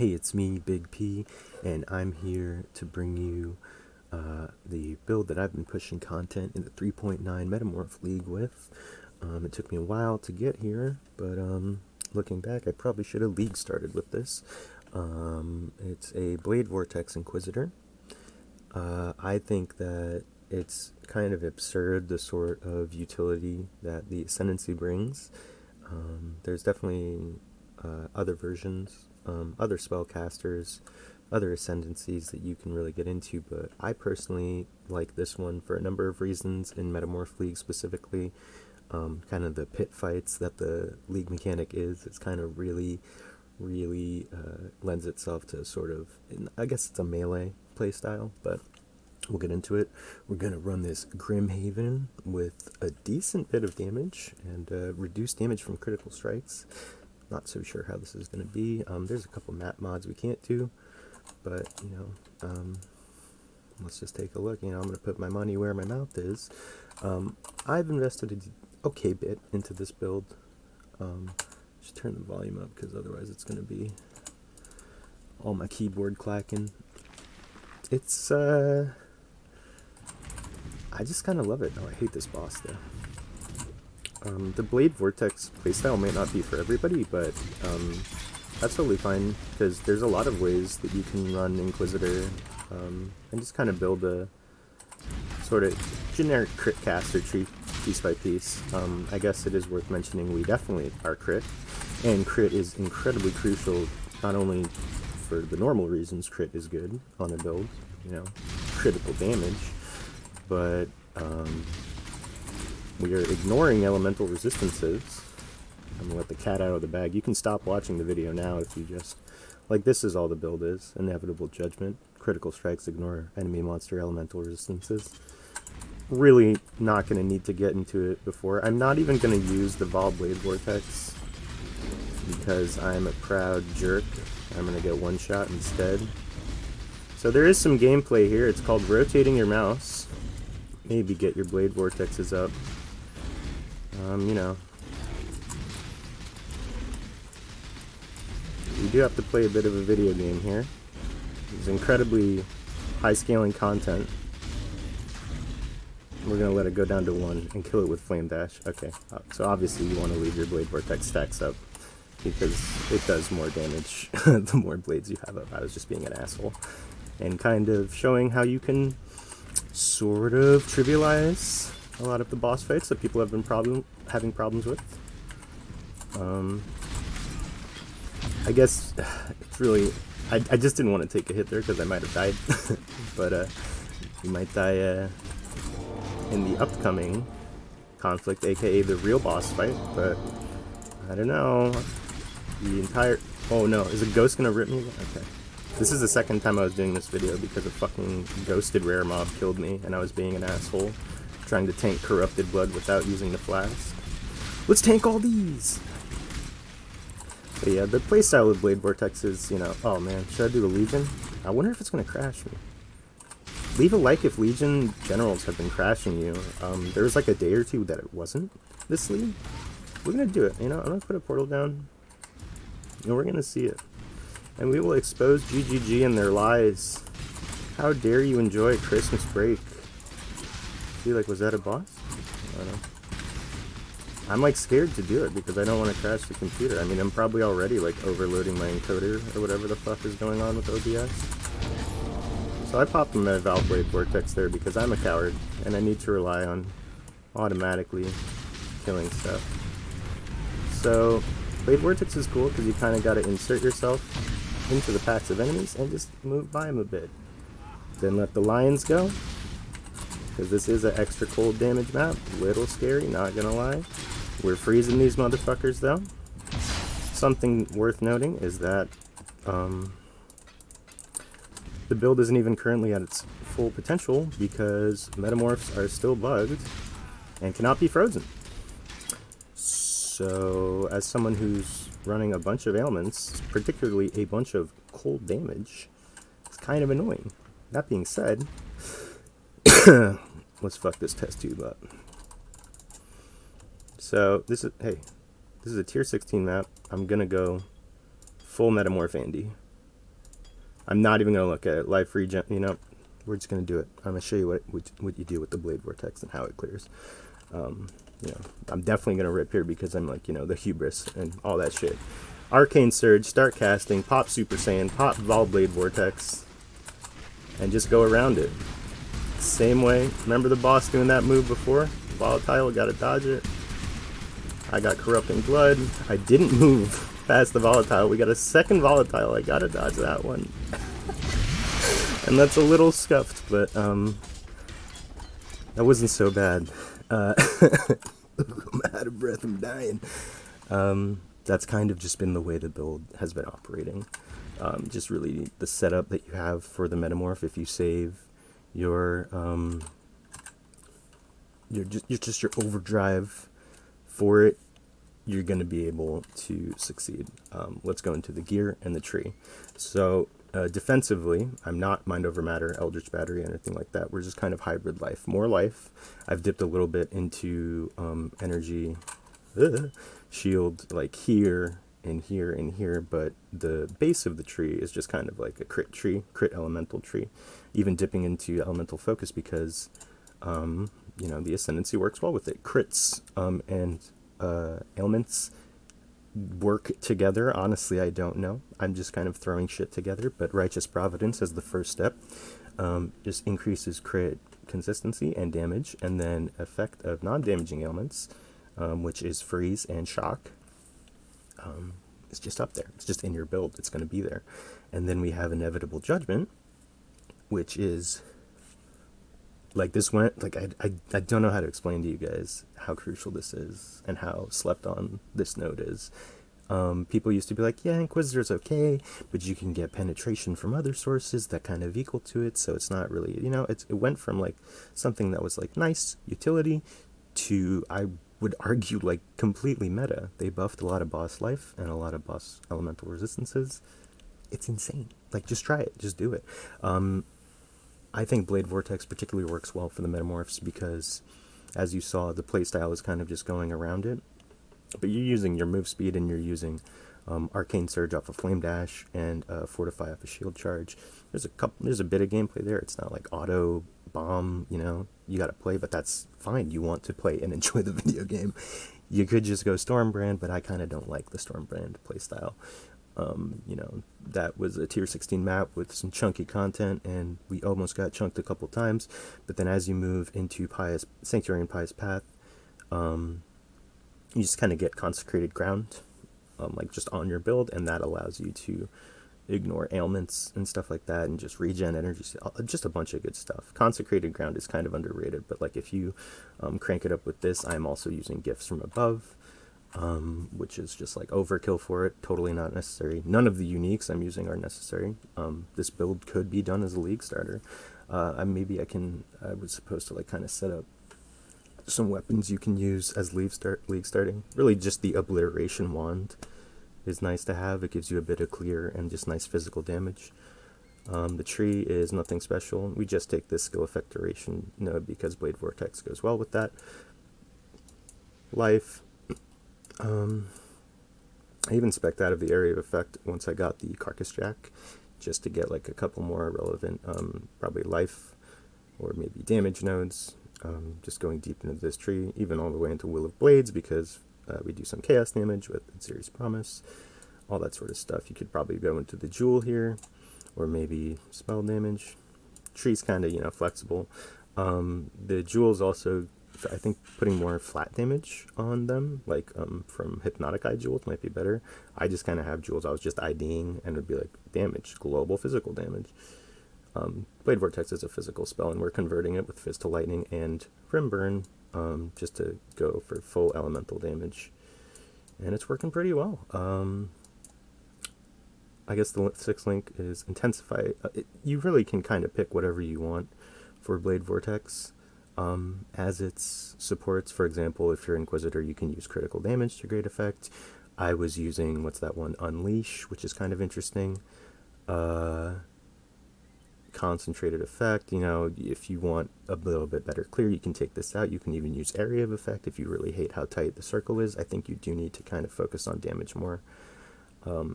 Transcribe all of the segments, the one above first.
Hey, it's me, Big P, and I'm here to bring you the build that I've been pushing content in the 3.9 Metamorph League with. It took me a while to get here, but looking back, I probably should have league started with this. It's a Blade Vortex Inquisitor. I think that it's kind of absurd, the sort of utility that the ascendancy brings. There's definitely other versions, other spellcasters, other ascendancies that you can really get into, but I personally like this one for a number of reasons in Metamorph League specifically. Kind of the pit fights that the league mechanic is, it's kind of really lends itself to sort of, I guess it's a melee playstyle, but we'll get into it. We're going to run this Grimhaven with a decent bit of damage and reduced damage from critical strikes. Not so sure how this is going to be. There's a couple map mods we can't do, but, you know, let's just take a look. You know, I'm going to put my money where my mouth is. I've invested an okay bit into this build. Just turn the volume up because otherwise it's going to be all my keyboard clacking. It's, I just kind of love it. Oh, I hate this boss though. The Blade Vortex playstyle may not be for everybody, but that's totally fine because there's a lot of ways that you can run Inquisitor and just kind of build a sort of generic crit caster tree piece by piece. I guess it is worth mentioning we definitely are crit, and crit is incredibly crucial, not only for the normal reasons crit is good on a build, you know, critical damage, but we are ignoring elemental resistances. I'm gonna let the cat out of the bag. You can stop watching the video now if you just, like, this is all the build is. Inevitable Judgment, critical strikes, ignore enemy monster elemental resistances. Really not going to need to get into it before. I'm not even going to use the Blade Vortex because I'm a proud jerk. I'm going to get one shot instead. So there is some gameplay here. It's called rotating your mouse. Maybe get your Blade Vortexes up. You know. You do have to play a bit of a video game here. It's incredibly high scaling content. We're going to let it go down to 1 and kill it with Flame Dash. Okay, so obviously you want to leave your Blade Vortex stacks up because it does more damage the more blades you have up. I was just being an asshole. And kind of showing how you can sort of trivialize a lot of the boss fights that people have been having problems with. I guess it's really... I just didn't want to take a hit there because I might have died. But you might die in the upcoming conflict, aka the real boss fight, but I don't know. The entire... Oh no, is a ghost gonna rip me? Okay. This is the second time I was doing this video because a fucking ghosted rare mob killed me and I was being an asshole, trying to tank corrupted blood without using the flasks. Let's tank all these! But yeah, the playstyle of Blade Vortex is, you know... Oh man, should I do a Legion? I wonder if it's gonna crash me. Leave a like if Legion generals have been crashing you. There was like a day or two that it wasn't this league. We're gonna do it, you know, I'm gonna put a portal down and we're gonna see it. And we will expose GGG and their lies. How dare you enjoy Christmas break? See, like, was that a boss? I don't know. I'm like scared to do it because I don't want to crash the computer. I mean, I'm probably already like overloading my encoder or whatever the fuck is going on with OBS. So I popped my Blade Vortex there because I'm a coward, and I need to rely on automatically killing stuff. So, Blade Vortex is cool because you kind of got to insert yourself into the packs of enemies and just move by them a bit. Then let the lions go, because this is an extra cold damage map. Little scary, not gonna lie. We're freezing these motherfuckers though. Something worth noting is that the build isn't even currently at its full potential because metamorphs are still bugged and cannot be frozen. So, as someone who's running a bunch of ailments, particularly a bunch of cold damage, it's kind of annoying. That being said, let's fuck this test tube up. So, this is a tier 16 map. I'm gonna go full Metamorph Andy. I'm not even going to look at it. Life regen, you know, we're just going to do it. I'm going to show you what you do with the Blade Vortex and how it clears. You know, I'm definitely going to rip here because I'm like, you know, the hubris and all that shit. Arcane Surge, start casting, pop Super Saiyan, pop Vol Blade Vortex, and just go around it. Same way. Remember the boss doing that move before? Volatile, gotta dodge it. I got Corrupting Blood. I didn't move past the Volatile. We got a second Volatile. I gotta dodge that one. And that's a little scuffed, but that wasn't so bad. I'm out of breath, I'm dying. That's kind of just been the way the build has been operating. Just really the setup that you have for the Metamorph. If you save your just your overdrive for it, you're going to be able to succeed. Let's go into the gear and the tree. So defensively, I'm not Mind Over Matter, Eldritch Battery, anything like that. We're just kind of hybrid life. More life. I've dipped a little bit into energy shield, like here and here and here, but the base of the tree is just kind of like a crit tree, crit elemental tree. Even dipping into elemental focus because you know, the ascendancy works well with it. Crits and ailments work together. Honestly, I don't know. I'm just kind of throwing shit together, but Righteous Providence as the first step just increases crit consistency and damage, and then effect of non-damaging ailments, which is freeze and shock. It's just up there. It's just in your build. It's going to be there. And then we have Inevitable Judgment, which is like this went like I don't know how to explain to you guys how crucial this is and how slept on this node is. People used to be like, yeah, Inquisitor's okay, but you can get penetration from other sources that kind of equal to it, so it's not really, you know, it went from like something that was like nice utility to, I would argue, like completely meta. They buffed a lot of boss life and a lot of boss elemental resistances. It's insane. Like, just try it, just do it. I think Blade Vortex particularly works well for the Metamorphs because, as you saw, the playstyle is kind of just going around it. But you're using your move speed and you're using Arcane Surge off a Flame Dash and Fortify off a Shield Charge. There's a bit of gameplay there. It's not like auto bomb, you know, you gotta play, but that's fine. You want to play and enjoy the video game. You could just go Stormbrand, but I kind of don't like the Stormbrand playstyle. You know, that was a tier 16 map with some chunky content, and we almost got chunked a couple times. But then as you move into Sanctuary and Pious Path, you just kind of get consecrated ground, like just on your build, and that allows you to ignore ailments and stuff like that, and just regen energy, just a bunch of good stuff. Consecrated ground is kind of underrated, but like if you crank it up with this, I'm also using gifts from above, which is just like overkill for it, totally not necessary. None of the uniques I'm using are necessary. This build could be done as a league starter. I was supposed to like kind of set up some weapons you can use as league starting. Really just the Obliteration Wand is nice to have. It gives you a bit of clear and just nice physical damage. The tree is nothing special. We just take this skill effect duration node because Blade Vortex goes well with that. Life. I even spec'd out of the area of effect once I got the Carcass Jack, just to get like a couple more relevant, probably life or maybe damage nodes. Just going deep into this tree, even all the way into Will of Blades, because we do some chaos damage with Serious Promise, all that sort of stuff. You could probably go into the Jewel here, or maybe spell damage. Tree's kind of, you know, flexible. The Jewels also, I think putting more flat damage on them, like from Hypnotic Eye Jewels might be better. I just kind of have Jewels I was just IDing, and it would be like damage, global physical damage. Blade Vortex is a physical spell, and we're converting it with Fist to Lightning and Rimburn, just to go for full elemental damage. And it's working pretty well. I guess the sixth link is Intensify. You really can kind of pick whatever you want for Blade Vortex. As its supports, for example, if you're Inquisitor, you can use critical damage to great effect. I was using, what's that one, Unleash, which is kind of interesting. Concentrated effect, you know, if you want a little bit better clear, you can take this out. You can even use area of effect if you really hate how tight the circle is. I think you do need to kind of focus on damage more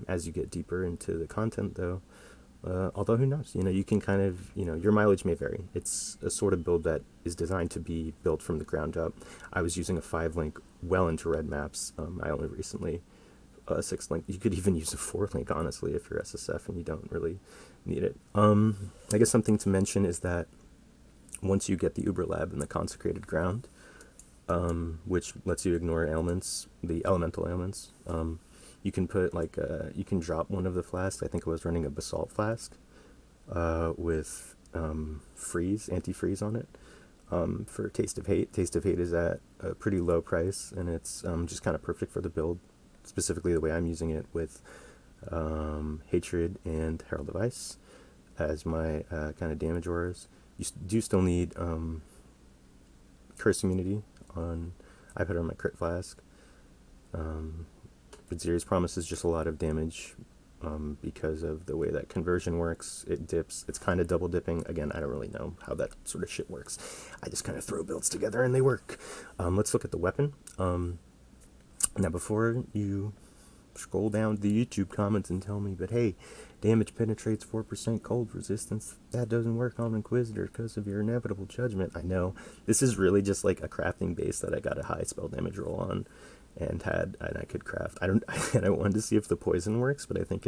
as you get deeper into the content, though. Although who knows, you can kind of, your mileage may vary. It's a sort of build that is designed to be built from the ground up. I was using a 5-link well into red maps. I only recently 6-link. You could even use a 4-link, honestly, if you're SSF and you don't really need it. I guess something to mention is that once you get the Uber Lab in the consecrated ground, which lets you ignore ailments, the elemental ailments, you can put like you can drop one of the flasks. I think I was running a basalt flask with freeze, anti-freeze on it, for Taste of Hate. Taste of Hate is at a pretty low price, and it's just kind of perfect for the build, specifically the way I'm using it with Hatred and Herald of Ice as my kind of damage auras. You do still need Curse Immunity on. I put it on my crit flask. But Zeri's Promise is just a lot of damage because of the way that conversion works. It dips. It's kind of double dipping. Again, I don't really know how that sort of shit works. I just kind of throw builds together and they work. Let's look at the weapon. Now, before you scroll down the YouTube comments and tell me, but hey, damage penetrates 4% cold resistance. That doesn't work on Inquisitor because of your inevitable judgment. I know. This is really just like a crafting base that I got a high spell damage roll on and I could craft. I wanted to see if the poison works, but I think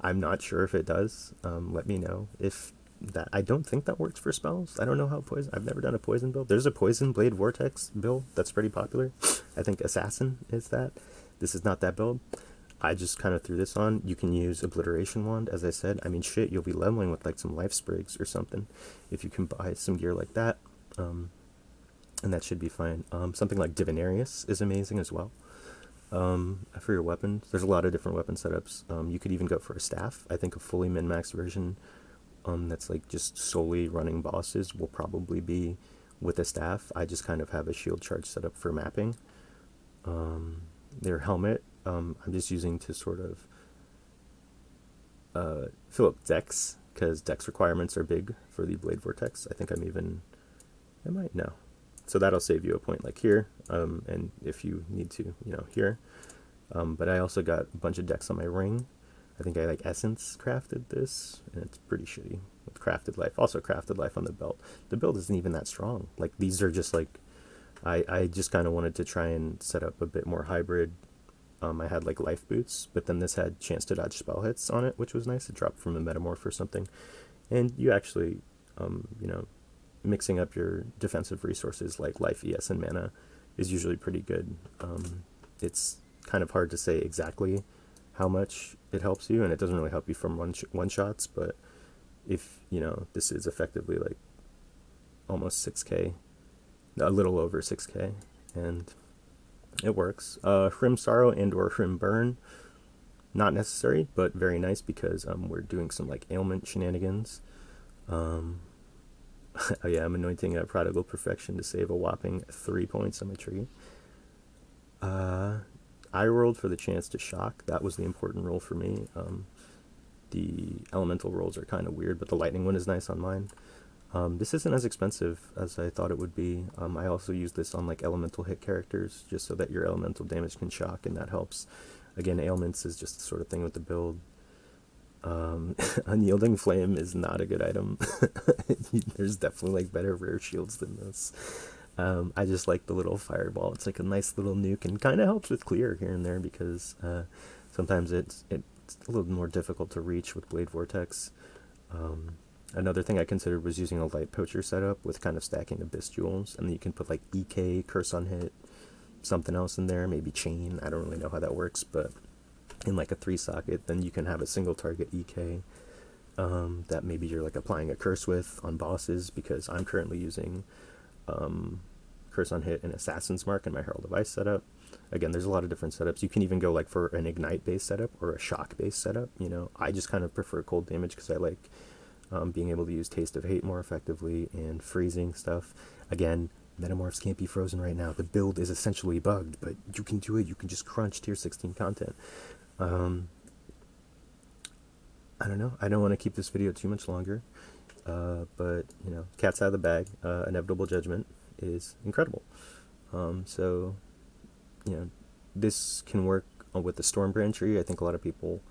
I'm not sure if it does. Let me know if that. I don't think that works for spells. I don't know how poison. I've never done a poison build. There's a poison blade vortex build that's pretty popular. I think Assassin is that. This is not that build. I just kind of threw this on. You can use Obliteration Wand, as I said. I mean, shit, you'll be leveling with like some life sprigs or something if you can buy some gear like that. And that should be fine. Something like Divinarius is amazing as well. For your weapons, there's a lot of different weapon setups. You could even go for a staff. I think a fully min-max version that's like just solely running bosses will probably be with a staff. I just kind of have a shield charge set up for mapping. Their helmet, I'm just using to sort of fill up dex, because dex requirements are big for the Blade Vortex. I think I might know. So that'll save you a point like here, and if you need to, here. But I also got a bunch of decks on my ring. I think I like Essence crafted this, and it's pretty shitty with Crafted Life. Also Crafted Life on the belt. The build isn't even that strong. Like, these are just like, I just kind of wanted to try and set up a bit more hybrid. I had like life boots, but then this had chance to dodge spell hits on it, which was nice. It dropped from a Metamorph or something. And you actually, mixing up your defensive resources like life, ES, and mana is usually pretty good. It's kind of hard to say exactly how much it helps you, and it doesn't really help you from one shots, but if, this is effectively like almost 6k, a little over 6k, and it works. Hrim Sorrow and or Hrim Burn, not necessary, but very nice because we're doing some like ailment shenanigans. Oh yeah, I'm anointing a Prodigal Perfection to save a whopping 3 points on my tree. I rolled for the chance to shock. That was the important roll for me. The elemental rolls are kind of weird, but the lightning one is nice on mine. This isn't as expensive as I thought it would be. I also use this on like elemental hit characters, just so that your elemental damage can shock, and that helps. Again, ailments is just the sort of thing with the build. Unyielding Flame is not a good item. There's definitely like better rare shields than this. I just like the little fireball. It's like a nice little nuke and kind of helps with clear here and there, because sometimes it's a little more difficult to reach with Blade Vortex. Another thing I considered was using a light poacher setup with kind of stacking Abyss Jewels, and then you can put like EK, Curse on Hit, something else in there, maybe Chain. I don't really know how that works, but in like a 3-socket, then you can have a single target EK that maybe you're like applying a curse with on bosses, because I'm currently using Curse on Hit and Assassin's Mark in my Herald of Ice setup. Again, there's a lot of different setups. You can even go like for an ignite based setup or a shock based setup. I just kind of prefer cold damage because I like being able to use Taste of Hate more effectively and freezing stuff. Again, Metamorphs can't be frozen right now. The build is essentially bugged, but you can do it. You can just crunch tier 16 content. I don't know. I don't want to keep this video too much longer, but cat's out of the bag. Inevitable Judgment is incredible. So this can work with the Stormbrand tree. I think a lot of people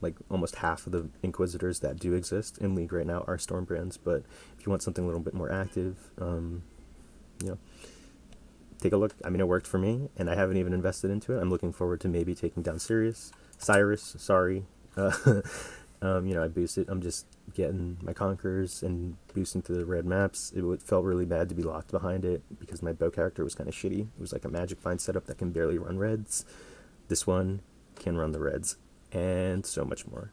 like almost half of the Inquisitors that do exist in League right now are Storm brands. But if you want something a little bit more active, you know, take a look. I mean, it worked for me, and I haven't even invested into it. I'm looking forward to maybe taking down Cyrus. Sorry. You know, I boosted. I'm just getting my conquerors and boosting through the red maps. It felt really bad to be locked behind it because my bow character was kind of shitty. It was like a magic find setup that can barely run reds. This one can run the reds and so much more.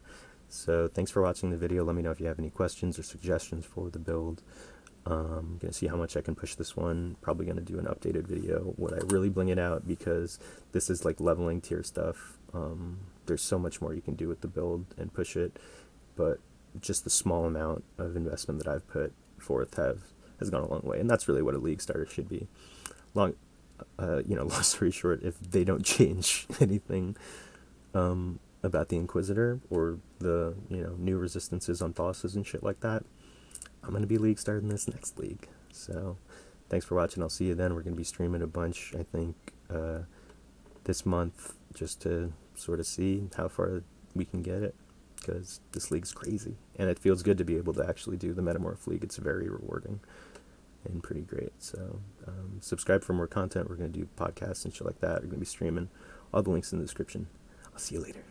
So thanks for watching the video. Let me know if you have any questions or suggestions for the build. I'm going to see how much I can push this one. Probably going to do an updated video when I really bling it out, because this is like leveling tier stuff. There's so much more you can do with the build and push it, but just the small amount of investment that I've put forth has gone a long way, and that's really what a league starter should be. Long story short, if they don't change anything about the Inquisitor or the new resistances on bosses and shit like that, I'm going to be league starting this next league. So thanks for watching. I'll see you then. We're going to be streaming a bunch, I think, this month, just to sort of see how far we can get it, because this league's crazy, and it feels good to be able to actually do the Metamorph League. It's very rewarding and pretty great. So subscribe for more content. We're going to do podcasts and shit like that. We're going to be streaming. All the links in the description. I'll see you later.